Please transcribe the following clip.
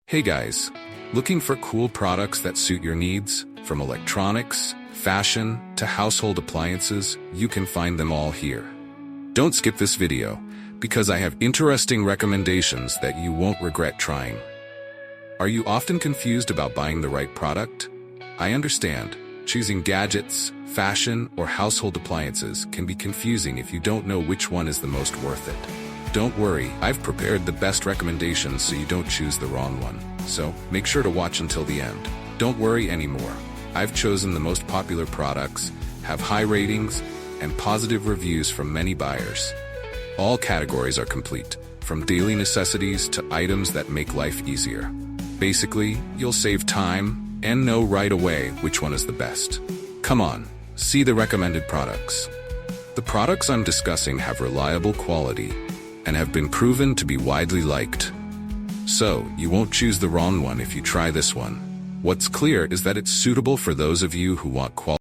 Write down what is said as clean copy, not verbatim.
Hey guys, looking for cool products that suit your needs? From electronics, fashion, to household appliances, you can find them all here. Don't skip this video, because I have interesting recommendations that you won't regret trying. Are you often confused about buying the right product? I understand. Choosing gadgets, fashion, or household appliances can be confusing if you don't know which one is the most worth it. Don't worry, I've prepared the best recommendations so you don't choose the wrong one. So, make sure to watch until the end. Don't worry anymore. I've chosen the most popular products, have high ratings, and positive reviews from many buyers. All categories are complete, from daily necessities to items that make life easier. Basically, you'll save time and know right away which one is the best. Come on, see the recommended products. The products I'm discussing have reliable quality and have been proven to be widely liked. So, you won't choose the wrong one if you try this one. What's clear is that it's suitable for those of you who want quality.